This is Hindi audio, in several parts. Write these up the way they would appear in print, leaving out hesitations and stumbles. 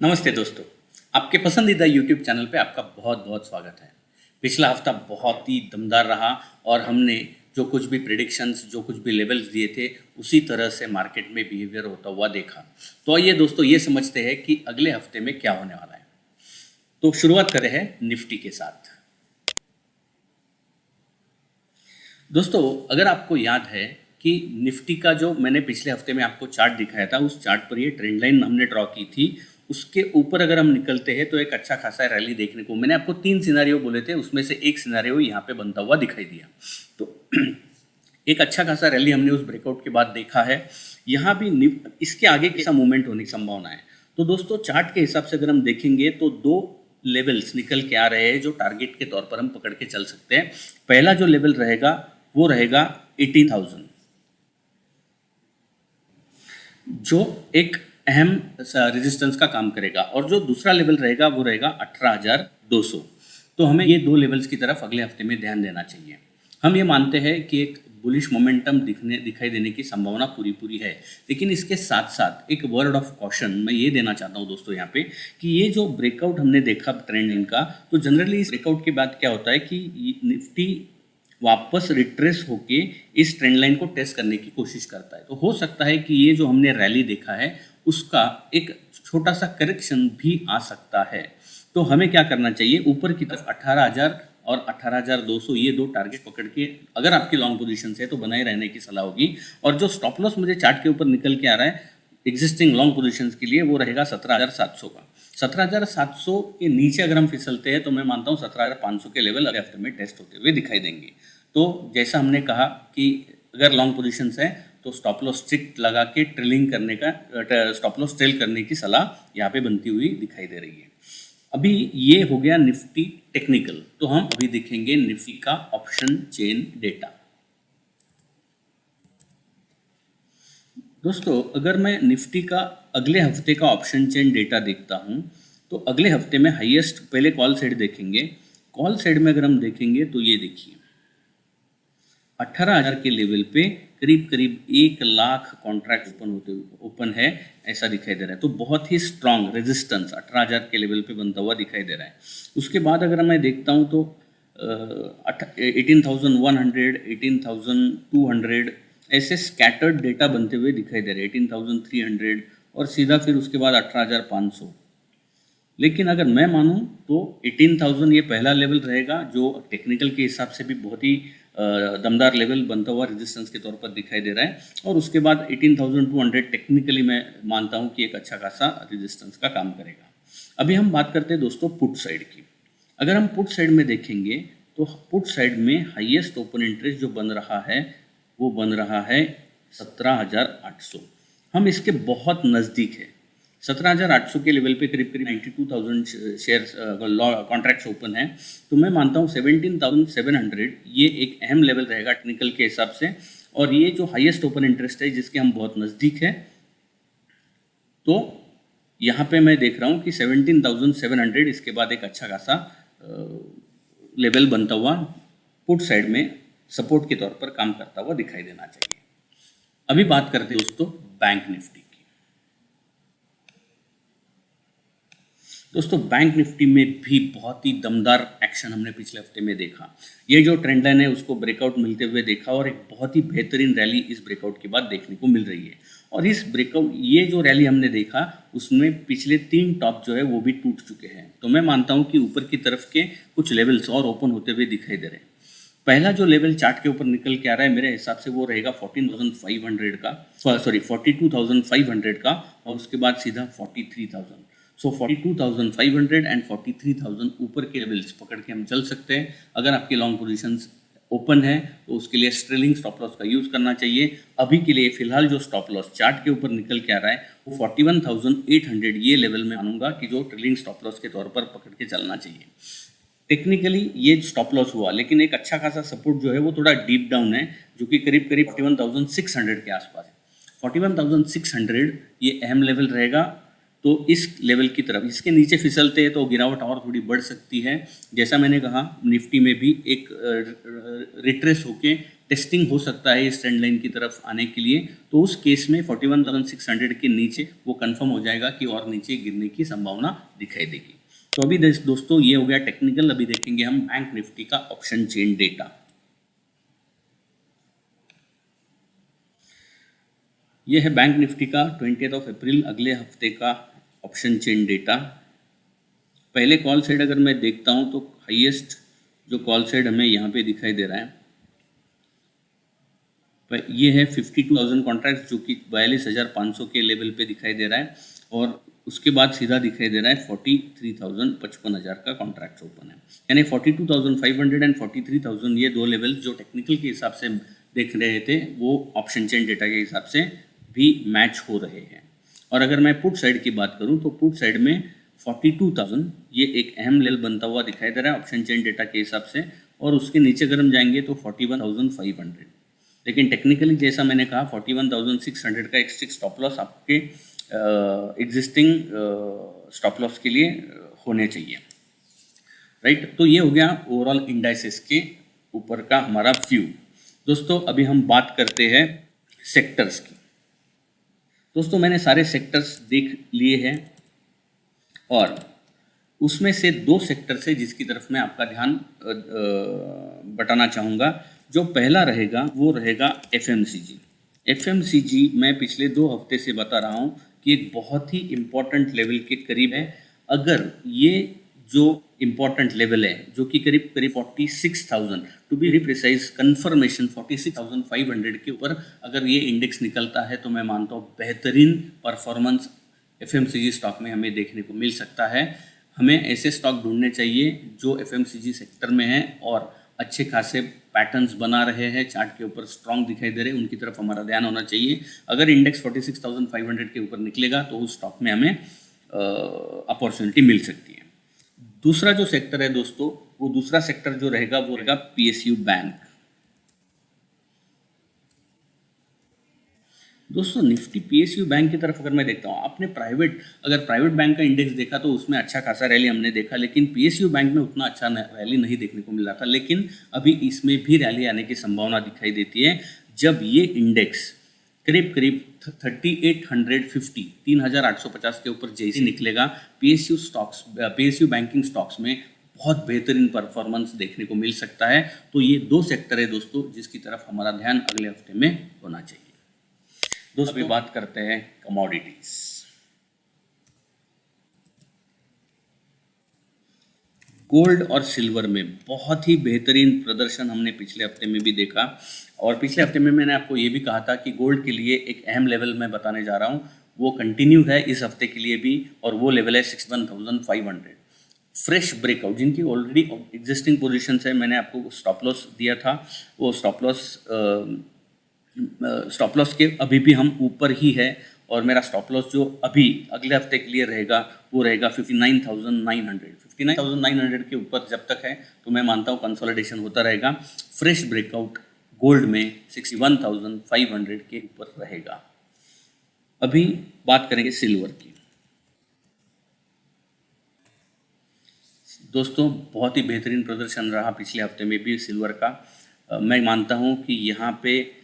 नमस्ते दोस्तों, आपके पसंदीदा यूट्यूब चैनल पे आपका बहुत बहुत स्वागत है। पिछला हफ्ता बहुत ही दमदार रहा और हमने जो कुछ भी प्रेडिक्शंस, जो कुछ भी लेवल्स दिए थे, उसी तरह से मार्केट में बिहेवियर होता हुआ देखा। तो आइए दोस्तों ये समझते हैं कि अगले हफ्ते में क्या होने वाला है। तो शुरुआत करें हैं निफ्टी के साथ। दोस्तों अगर आपको याद है कि निफ्टी का जो मैंने पिछले हफ्ते में आपको चार्ट दिखाया था, उस चार्ट पर ये ट्रेंड लाइन हमने ड्रॉ की थी। उसके ऊपर अगर हम निकलते हैं तो एक अच्छा खासा रैली देखने को, मैंने आपको 3 सिनेरियो बोले थे, उसमें से एक सिनेरियो यहाँ पे बनता हुआ दिखाई दिया। तो एक अच्छा खासा रैली हमने उस ब्रेकआउट के बाद देखा है। यहाँ भी इसके आगे कैसा मूवमेंट होने की संभावना है। तो दोस्तों चार्ट के हिसाब से अगर हम देखेंगे तो 2 लेवल्स निकल के आ रहे हैं जो टारगेट के तौर पर हम पकड़ के चल सकते हैं। पहला जो लेवल रहेगा वो रहेगा 18,000, जो एक अहम रेजिस्टेंस का काम करेगा, और जो दूसरा लेवल रहेगा वो रहेगा 18,200। तो हमें ये 2 लेवल्स की तरफ अगले हफ्ते में ध्यान देना चाहिए। हम ये मानते हैं कि एक बुलिश मोमेंटम दिखाई देने की संभावना पूरी है, लेकिन इसके साथ साथ एक वर्ड ऑफ कॉशन मैं ये देना चाहता हूँ दोस्तों यहाँ पे कि ये जो ब्रेकआउट हमने देखा ट्रेंड इनका, तो जनरली इस ब्रेकआउट के बाद क्या होता है कि निफ्टी वापस रिट्रेस होके इस ट्रेंड लाइन को टेस्ट करने की कोशिश करता है। तो हो सकता है कि ये जो हमने रैली देखा है उसका एक छोटा सा करेक्शन भी आ सकता है। तो हमें क्या करना चाहिए, ऊपर की तरफ 18,000 और 18,200 ये 2 टारगेट पकड़ के अगर आपकी लॉन्ग पोजीशन है तो बनाए रहने की सलाह होगी। और जो स्टॉप लॉस मुझे चार्ट के ऊपर निकल के आ रहा है एग्जिस्टिंग लॉन्ग पोजीशन के लिए, वो रहेगा 17,700 का। 17,700 के नीचे अगर हम फिसलते हैं तो मैं मानता हूँ 17,500 के लेवल अगले हफ्ते में टेस्ट होते हुए दिखाई देंगे। तो जैसा हमने कहा कि अगर लॉन्ग पोजीशंस है तो स्टॉप लॉस स्ट्रिक्ट लगा के ट्रेलिंग करने का, स्टॉप लॉस ट्रेल करने की सलाह यहाँ पे बनती हुई दिखाई दे रही है। अभी ये हो गया निफ्टी टेक्निकल। तो हम अभी देखेंगे निफ्टी का ऑप्शन चेन डेटा। दोस्तों अगर मैं निफ्टी का अगले हफ्ते का ऑप्शन चेन डेटा देखता हूँ तो अगले हफ्ते में हाईएस्ट पहले कॉल साइड देखेंगे। कॉल साइड में अगर हम देखेंगे तो ये देखिए 18,000 के लेवल पे करीब करीब 1 लाख कॉन्ट्रैक्ट ओपन है ऐसा दिखाई दे रहा है। तो बहुत ही स्ट्रांग रेजिस्टेंस 18,000 के लेवल पे बनता हुआ दिखाई दे रहा है। उसके बाद अगर मैं देखता हूँ तो 18,100, 18,200 ऐसे स्कैटर्ड डेटा बनते हुए दिखाई दे रहे हैं, 18,300 और सीधा फिर उसके बाद 18,500। लेकिन अगर मैं मानूं तो 18,000 ये पहला लेवल रहेगा जो टेक्निकल के हिसाब से भी बहुत ही दमदार लेवल बनता हुआ रेजिस्टेंस के तौर पर दिखाई दे रहा है। और उसके बाद 18,200 टेक्निकली मैं मानता हूं कि एक अच्छा खासा रेजिस्टेंस का काम करेगा। अभी हम बात करते हैं दोस्तों पुट साइड की। अगर हम पुट साइड में देखेंगे तो पुट साइड में हाईएस्ट ओपन इंटरेस्ट जो बन रहा है वो बन रहा है 17,800। हम इसके बहुत नज़दीक है। 17,800 के लेवल पे करीब करीब 92,000 शेयर्स कॉन्ट्रैक्ट्स ओपन है। तो मैं मानता हूँ 17,700 ये एक अहम लेवल रहेगा टेक्निकल के हिसाब से। और ये जो हाईएस्ट ओपन इंटरेस्ट है जिसके हम बहुत नज़दीक है, तो यहाँ पे मैं देख रहा हूँ कि 17,700 इसके बाद एक अच्छा खासा लेवल बनता हुआ पुट साइड में सपोर्ट के तौर पर काम करता हुआ दिखाई देना चाहिए। अभी बात करते हैं दोस्तों बैंक निफ्टी की। दोस्तों बैंक निफ्टी में भी बहुत ही दमदार एक्शन हमने पिछले हफ्ते में देखा। ये जो ट्रेंड लाइन है उसको ब्रेकआउट मिलते हुए देखा और एक बहुत ही बेहतरीन रैली इस ब्रेकआउट के बाद देखने को मिल रही है। और इस ब्रेकआउट ये जो रैली हमने देखा उसमें पिछले 3 टॉप जो है वो भी टूट चुके हैं। तो मैं मानता हूँ कि ऊपर की तरफ के कुछ लेवल्स और ओपन होते हुए दिखाई दे रहे हैं। पहला जो लेवल चार्ट के ऊपर निकल के आ रहा है मेरे हिसाब से वो रहेगा 14,500 का, सॉरी 42,500 का, और उसके बाद सीधा 43,000। सो 42,500 एंड 43,000 ऊपर के लेवल्स पकड़ के हम चल सकते हैं। अगर आपकी लॉन्ग पोजीशंस ओपन है तो उसके लिए स्ट्रेलिंग स्टॉप लॉस का यूज़ करना चाहिए। अभी के लिए फिलहाल जो स्टॉप लॉस चार्ट के ऊपर निकल के आ रहा है वो 41,800 ये लेवल में मानूंगा कि जो ट्रेलिंग स्टॉप लॉस के तौर पर पकड़ के चलना चाहिए। टेक्निकली ये स्टॉप लॉस हुआ, लेकिन एक अच्छा खासा सपोर्ट जो है वो थोड़ा डीप डाउन है जो कि करीब करीब 41,600 के आसपास है। 41,600 ये अहम लेवल रहेगा। तो इस लेवल की तरफ इसके नीचे फिसलते हैं तो गिरावट और थोड़ी बढ़ सकती है। जैसा मैंने कहा निफ्टी में भी एक रिट्रेस होके टेस्टिंग हो सकता है इस ट्रेंड लाइन की तरफ आने के लिए, तो उस केस में 41,600 के नीचे वो कंफर्म हो जाएगा कि और नीचे गिरने की संभावना दिखाई देगी। तो अभी दोस्तों ये हो गया टेक्निकल। अभी देखेंगे हम बैंक निफ्टी का ऑप्शन चेन डेटा। ये है बैंक निफ्टी का 20 अप्रैल अगले हफ्ते का ऑप्शन चेन डेटा। पहले कॉल साइड अगर मैं देखता हूं तो हाईएस्ट जो कॉल साइड हमें यहाँ पे दिखाई दे रहा है ये है 52,000 कॉन्ट्रैक्ट, जो कि 42,500 के लेवल पे दिखाई दे रहा है। और उसके बाद सीधा दिखाई दे रहा है 43,000 55,000 का कॉन्ट्रैक्ट ओपन है, यानी 42,500 एंड 43,000 ये दो लेवल जो टेक्निकल के हिसाब से देख रहे थे वो ऑप्शन चेन डेटा के हिसाब से भी मैच हो रहे हैं। और अगर मैं पुट साइड की बात करूं तो पुट साइड में 42,000 ये एक अहम लेवल बनता हुआ दिखाई दे रहा है ऑप्शन चेन डेटा के हिसाब से। और उसके नीचे अगर हम जाएंगे तो 41,500, लेकिन टेक्निकली जैसा मैंने कहा 41,600 का एक स्ट्रिक्ट स्टॉप लॉस आपके एग्जिस्टिंग स्टॉप लॉस के लिए होने चाहिए, राइट। तो ये हो गया ओवरऑल इंडाइसेस के ऊपर का हमारा व्यू। दोस्तों अभी हम बात करते हैं सेक्टर्स की। दोस्तों मैंने सारे सेक्टर्स देख लिए हैं और उसमें से दो सेक्टर से जिसकी तरफ मैं आपका ध्यान बटाना चाहूँगा। जो पहला रहेगा वो रहेगा एफएमसीजी। एफएमसीजी मैं पिछले 2 हफ्ते से बता रहा हूँ कि एक बहुत ही इम्पॉर्टेंट लेवल के करीब है। अगर ये जो इम्पॉर्टेंट लेवल है जो कि करीब 46,000 टू बी प्रिसाइज कंफर्मेशन 46,500 के ऊपर अगर ये इंडेक्स निकलता है तो मैं मानता हूँ बेहतरीन परफॉर्मेंस एफएमसीजी स्टॉक में हमें देखने को मिल सकता है। हमें ऐसे स्टॉक ढूंढने चाहिए जो एफएमसीजी सेक्टर में है और अच्छे खासे पैटर्न्स बना रहे हैं, चार्ट के ऊपर स्ट्रांग दिखाई दे रहे हैं, उनकी तरफ हमारा ध्यान होना चाहिए। अगर इंडेक्स 46,500 के ऊपर निकलेगा तो उस स्टॉक में हमें अपॉर्चुनिटी मिल सकती है। दूसरा जो सेक्टर है दोस्तों वो दूसरा सेक्टर जो रहेगा वो रहेगा पीएसयू बैंक। दोस्तों निफ्टी पीएसयू बैंक की तरफ अगर मैं देखता हूँ, आपने प्राइवेट बैंक का इंडेक्स देखा तो उसमें अच्छा खासा रैली हमने देखा, लेकिन पीएसयू बैंक में उतना अच्छा रैली नहीं देखने को मिल रहा था। लेकिन अभी इसमें भी रैली आने की संभावना दिखाई देती है जब ये इंडेक्स करीब 3,850 के ऊपर जैसे निकलेगा। पीएसयू बैंकिंग स्टॉक्स में बहुत बेहतरीन परफॉर्मेंस देखने को मिल सकता है। तो ये दो सेक्टर है दोस्तों जिसकी तरफ हमारा ध्यान अगले हफ्ते में होना चाहिए। दोस्तों अभी बात करते हैं कमोडिटीज। गोल्ड और सिल्वर में बहुत ही बेहतरीन प्रदर्शन हमने पिछले हफ्ते में भी देखा और पिछले हफ्ते में मैंने आपको ये भी कहा था कि गोल्ड के लिए एक अहम लेवल मैं बताने जा रहा हूँ, वो कंटिन्यू है इस हफ्ते के लिए भी और वो लेवल है 61,500। फ्रेश ब्रेकआउट जिनकी ऑलरेडी एग्जिस्टिंग पोजीशंस है, मैंने आपको स्टॉप लॉस दिया था, वो स्टॉप लॉस के अभी भी हम ऊपर ही है और मेरा स्टॉप लॉस जो अभी अगले हफ्ते के लिए रहेगा वो रहेगा 59,900 के ऊपर जब तक है तो मैं मानता हूँ कंसोलिडेशन होता रहेगा। फ्रेश ब्रेकआउट गोल्ड में 61,500 के ऊपर रहेगा। अभी बात करेंगे सिल्वर की। दोस्तों बहुत ही बेहतरीन प्रदर्शन रहा पिछले हफ्ते में भी सिल्वर का। मैं मानता हूँ कि यहाँ पे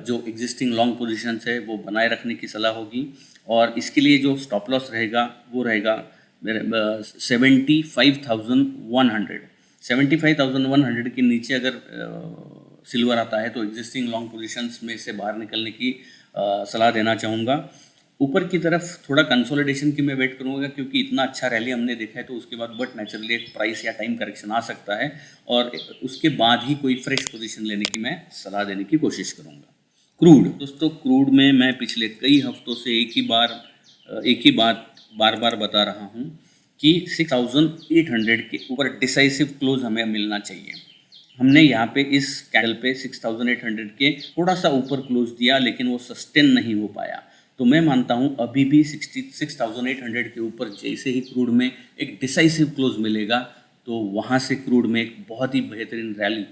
जो एग्जिस्टिंग लॉन्ग पोजीशंस है वो बनाए रखने की सलाह होगी और इसके लिए जो स्टॉप लॉस रहेगा वो रहेगा 75,100 के नीचे अगर सिल्वर आता है तो एग्जिस्टिंग लॉन्ग पोजीशंस में से बाहर निकलने की सलाह देना चाहूँगा। ऊपर की तरफ थोड़ा कंसोलिडेशन की मैं वेट करूँगा क्योंकि इतना अच्छा रैली हमने देखा है तो उसके बाद बट नेचुरली एक प्राइस या टाइम करेक्शन आ सकता है और उसके बाद ही कोई फ्रेश पोजीशन लेने की मैं सलाह देने की कोशिश करूँगा। क्रूड दोस्तों, क्रूड में मैं पिछले कई हफ्तों से एक ही बात बार बार बता रहा हूँ कि 6,800 के ऊपर डिसाइसिव क्लोज हमें मिलना चाहिए। हमने यहाँ पे इस कैंडल पे 6,800 के थोड़ा सा ऊपर क्लोज दिया लेकिन वो सस्टेन नहीं हो पाया। तो मैं मानता हूँ अभी भी 6,800 के ऊपर जैसे ही क्रूड में एक डिसाइसिव क्लोज मिलेगा तो वहाँ से क्रूड में एक बहुत ही बेहतरीन रैली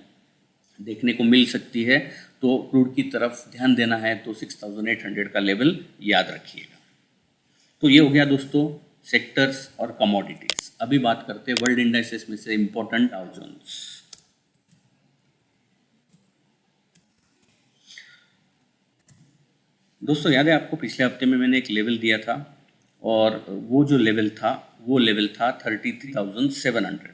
देखने को मिल सकती है। तो क्रूड की तरफ ध्यान देना है तो 6,800 का लेवल याद रखिएगा। तो ये हो गया दोस्तों सेक्टर्स और कमोडिटीज। अभी बात करते हैं वर्ल्ड इंडाइसेस में से इम्पोर्टेंट डाउ जोन्स। दोस्तों याद है आपको पिछले हफ्ते में मैंने एक लेवल दिया था और वो जो लेवल था वो लेवल था 33,700।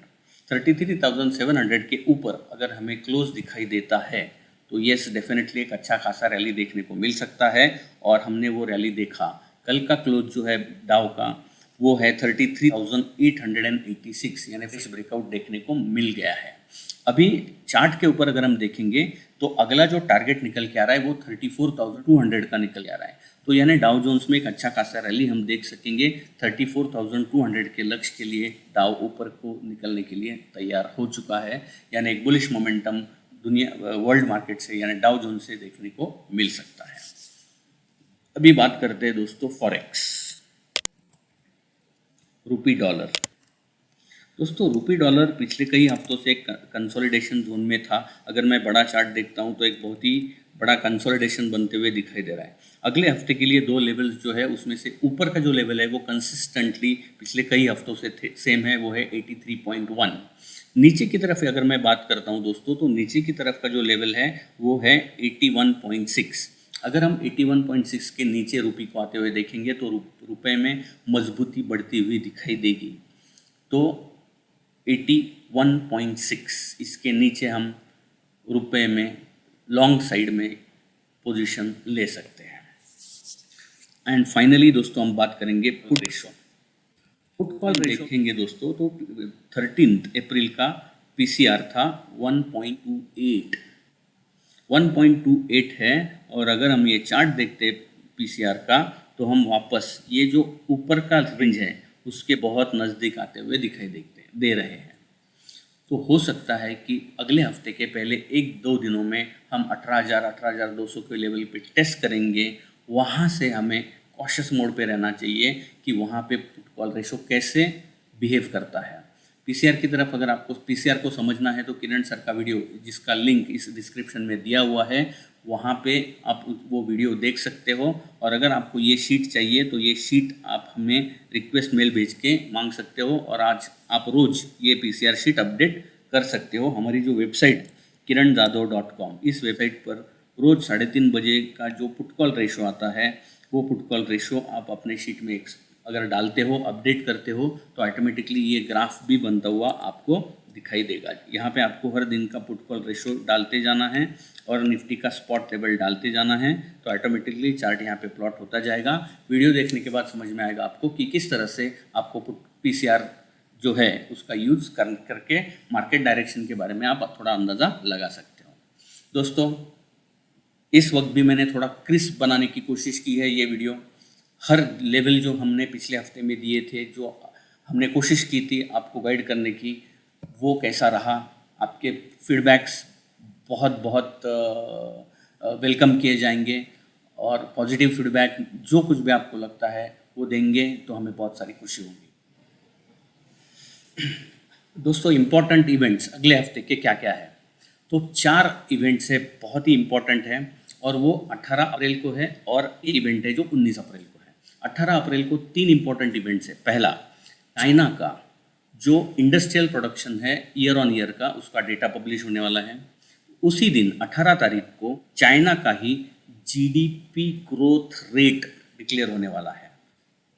33,700 के ऊपर अगर हमें क्लोज दिखाई देता है तो येस डेफिनेटली एक अच्छा खासा रैली देखने को मिल सकता है, और हमने वो रैली देखा। कल का क्लोज जो है डाउ का वो है 33,886, यानी फिश ब्रेकआउट देखने को मिल गया है। अभी चार्ट के ऊपर अगर हम देखेंगे तो अगला जो टारगेट निकल के आ रहा है वो 34,200 का निकल के आ रहा है। तो यानी डाउ जोन्स में एक अच्छा खासा रैली हम देख सकेंगे। 34,200 के लक्ष्य के लिए डाउ ऊपर को निकलने के लिए तैयार हो चुका है, यानी एक बुलिश मोमेंटम दुनिया वर्ल्ड मार्केट से यानी डाउ जोन से देखने को मिल सकता है। अभी बात करते हैं दोस्तों फॉरेक्स, रूपी डॉलर। दोस्तों रूपी डॉलर पिछले कई हफ्तों से एक कंसोलिडेशन जोन में था। अगर मैं बड़ा चार्ट देखता हूं तो एक बहुत ही बड़ा कंसोलिडेशन बनते हुए दिखाई दे रहा है। अगले हफ्ते के लिए दो लेवल्स जो है उसमें से ऊपर का जो लेवल है वो कंसिस्टेंटली पिछले कई हफ्तों से सेम है, वो है 83.1। नीचे की तरफ अगर मैं बात करता हूं दोस्तों तो नीचे की तरफ का जो लेवल है वो है 81.6। अगर हम 81.6 के नीचे रुपये को आते हुए देखेंगे तो रुपए में मजबूती बढ़ती हुई दिखाई देगी। तो 81.6 इसके नीचे हम रुपए में लॉन्ग साइड में पोजीशन ले सकते हैं। एंड फाइनली दोस्तों हम बात करेंगे पुट रेशो। पुट कॉल देखेंगे दोस्तों तो 13 अप्रैल का पीसीआर था 1.28 है, और अगर हम ये चार्ट देखते हैं पीसीआर का तो हम वापस ये जो ऊपर का रेंज है उसके बहुत नज़दीक आते हुए दिखाई दे रहे हैं। तो हो सकता है कि अगले हफ्ते के पहले 1-2 दिनों में हम 18,200 के लेवल पे टेस्ट करेंगे। वहाँ से हमें कॉशियस मोड पे रहना चाहिए कि वहाँ पे पुट कॉल रेशो कैसे बिहेव करता है। पीसीआर की तरफ अगर आपको पीसीआर को समझना है तो किरण सर का वीडियो जिसका लिंक इस डिस्क्रिप्शन में दिया हुआ है वहाँ पे आप वो वीडियो देख सकते हो। और अगर आपको ये शीट चाहिए तो ये शीट आप हमें रिक्वेस्ट मेल भेज के मांग सकते हो, और आज आप रोज़ ये पीसीआर शीट अपडेट कर सकते हो। हमारी जो वेबसाइट kiranjadhav.com, इस वेबसाइट पर रोज़ 3:30 बजे का जो पुट कॉल रेशो आता है वो पुट कॉल रेशो आप अपने शीट में अगर डालते हो, अपडेट करते हो तो ऑटोमेटिकली ये ग्राफ भी बनता हुआ आपको दिखाई देगा। यहाँ पे आपको हर दिन का पुट कॉल रेशो डालते जाना है और निफ्टी का स्पॉट लेवल डालते जाना है, तो ऑटोमेटिकली चार्ट यहाँ पे प्लॉट होता जाएगा। वीडियो देखने के बाद समझ में आएगा आपको कि किस तरह से आपको पीसीआर जो है उसका यूज़ करके मार्केट डायरेक्शन के बारे में आप थोड़ा अंदाज़ा लगा सकते हो। दोस्तों इस वक्त भी मैंने थोड़ा क्रिस्प बनाने की कोशिश की है ये वीडियो। हर लेवल जो हमने पिछले हफ्ते में दिए थे, जो हमने कोशिश की थी आपको गाइड करने की, वो कैसा रहा, आपके फीडबैक्स बहुत बहुत वेलकम किए जाएंगे, और पॉजिटिव फीडबैक जो कुछ भी आपको लगता है वो देंगे तो हमें बहुत सारी खुशी होगी। दोस्तों इम्पॉर्टेंट इवेंट्स अगले हफ्ते के क्या क्या है, तो 4 इवेंट्स है बहुत ही इम्पॉर्टेंट है, और वो 18 अप्रैल को है और एक इवेंट है जो 19 अप्रैल को है। 18 अप्रैल को 3 इम्पॉर्टेंट इवेंट्स है। पहला, चाइना का जो इंडस्ट्रियल प्रोडक्शन है ईयर ऑन ईयर का, उसका डेटा पब्लिश होने वाला है। उसी दिन 18 तारीख को चाइना का ही जीडीपी ग्रोथ रेट डिक्लेयर होने वाला है।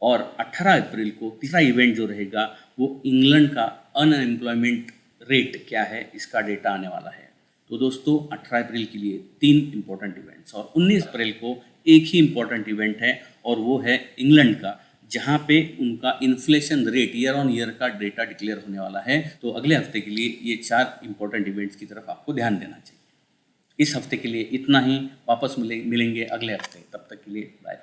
और 18 अप्रैल को तीसरा इवेंट जो रहेगा वो इंग्लैंड का अनएम्प्लॉयमेंट रेट क्या है इसका डेटा आने वाला है। तो दोस्तों 18 अप्रैल के लिए 3 इम्पोर्टेंट इवेंट्स, और 19 अप्रैल को एक ही इम्पोर्टेंट इवेंट है और वो है इंग्लैंड का, जहाँ पे उनका inflation rate year on year का डेटा डिक्लेयर होने वाला है। तो अगले हफ्ते के लिए ये 4 इम्पोर्टेंट इवेंट्स की तरफ आपको ध्यान देना चाहिए। इस हफ्ते के लिए इतना ही, वापस मिलेंगे अगले हफ्ते। तब तक के लिए बाय।